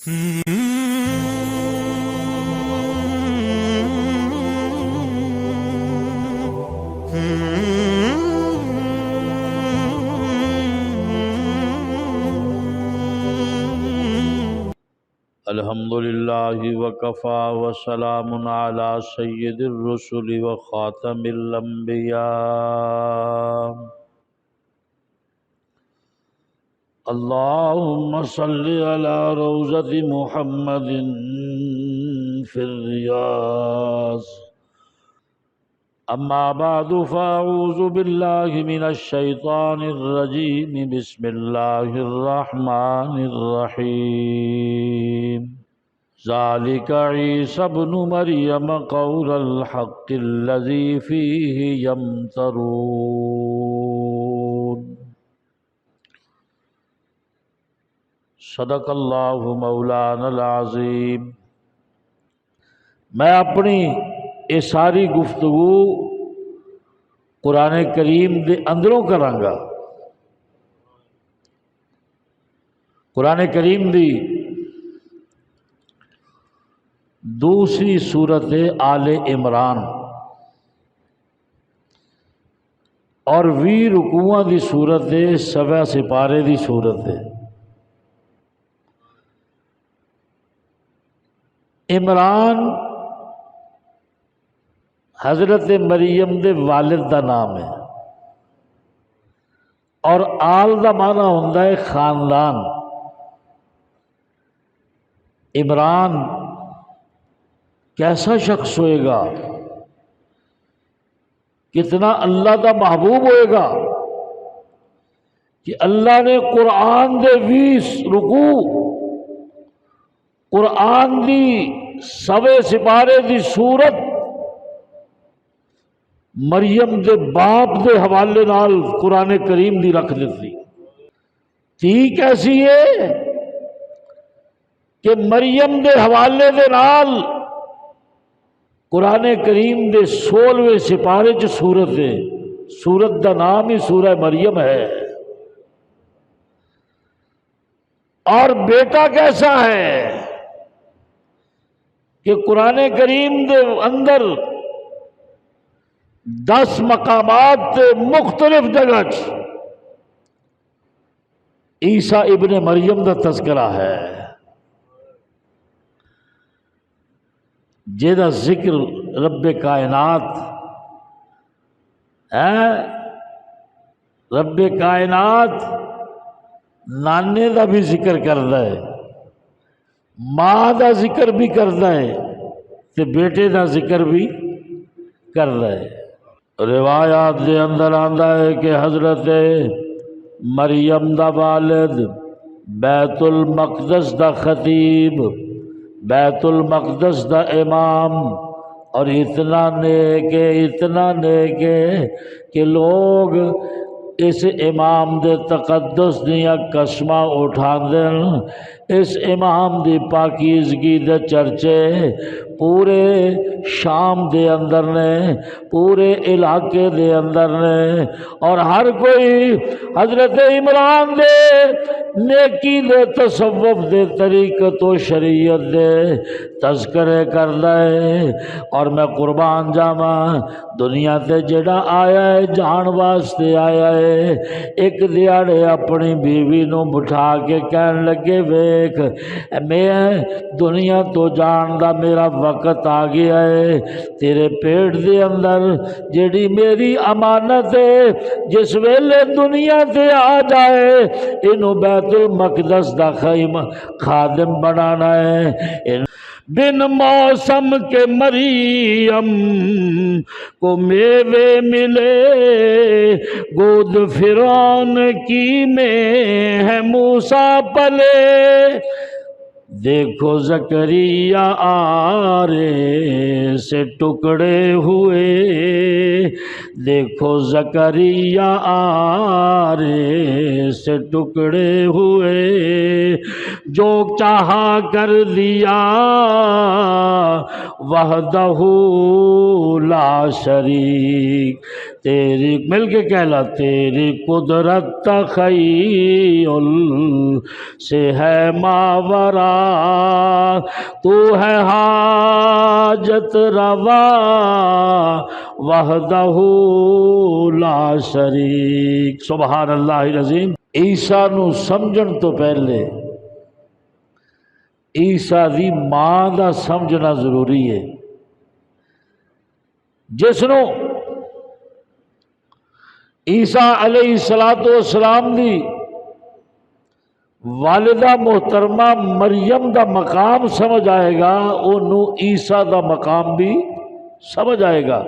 الحمدللہ وکفا وسلام علی سید الرسل وخاتم الانبیاء اللہم صل علی روضۃ محمد فی الریاض اما بعد فاعوذ باللہ من الشیطان الرجیم بسم اللہ الرحمن الرحیم ذالک عیسی ابن مریم قول الحق الذی فیہ یمترون صدق اللہ مولانا العظیم۔ میں اپنی یہ ساری گفتگو قرآن کریم دے اندروں کرانگا۔ قرآن کریم دی دوسری سورت آل عمران اور 20 رکوعاں دی سورت 7 سپارے دی سورت عمران حضرت مریم دے والد دا نام ہے اور آل دا معنی ہوندا ہے خاندان۔ عمران کیسا شخص ہوئے گا، کتنا اللہ دا محبوب ہوئے گا کہ اللہ نے قرآن دے 20 رکوع، قرآن دی 7 سپارے دی سورت مریم دے باپ دے حوالے نال قرآن کریم دی رکھ دیتی۔ تھی کیسی ہے کہ مریم دے حوالے دے نال قرآن کریم دے 16ویں سپارے چ سورت ہے۔ سورت دا نام ہی سورہ مریم ہے۔ اور بیٹا کیسا ہے کہ قرآن کریم دے اندر 10 مقامات تے مختلف جگہ عیسیٰ ابن مریم دا تذکرہ ہے، جیدہ ذکر رب کائنات ہے۔ رب کائنات نانے دا بھی ذکر کردا ہے، ماں دا ذکر بھی کردا ہے تے بیٹے دا ذکر بھی کردا ہے۔ روایات دے اندر آندا ہے کہ حضرت مریم دا والد بیت المقدس دا خطیب، بیت المقدس دا امام، اور اتنا نیک ہے کہ لوگ اس امام دے تقدس دیا قسماں اٹھاندے، اس امام دی پاکیزگی دے چرچے پورے شام دے اندر نے، پورے علاقے دے اندر نے، اور ہر کوئی حضرت عمران دے نیکی دے تصوف دے طریقت و شریعت دے تذکرے کردا ہے۔ اور میں قربان جاواں دنیا تے جڑا آیا ہے جان واسطے آیا ہے، ایک دیاڑے اپنی بیوی نو بٹھا کے کہن لگے ویکھ میں دنیا تو جان دا میرا وقت آ گیا ہے، تیرے پیٹ دے اندر جڑی میری امانت ہے جس ویلے دنیا تے آ جائے انہوں بیت المقدس دا خادم بنانا ہے۔ بن موسم کے مریم کو میوے ملے، گود فرعون کی میں ہے موسیٰ پلے، دیکھو زکریا آرے سے ٹکڑے ہوئے، دیکھو زکریا آرے سے ٹکڑے ہوئے، جو چاہا کر دیا وحدہ لا شریک، تیری مل کے کہلا تیری قدرت تخیل سے ہے ماورا تو ہے حاجت روا وحدہ لا شریک۔ سبحان اللہ العظیم۔ عیسیٰ نو سمجھن تو پہلے عیسیٰ دی ماں دا سمجھنا ضروری ہے، جس نو عیسیٰ علیہ السلام دی والدہ محترمہ مریم دا مقام سمجھ آئے گا، انہوں عیسیٰ دا مقام بھی سمجھ آئے گا۔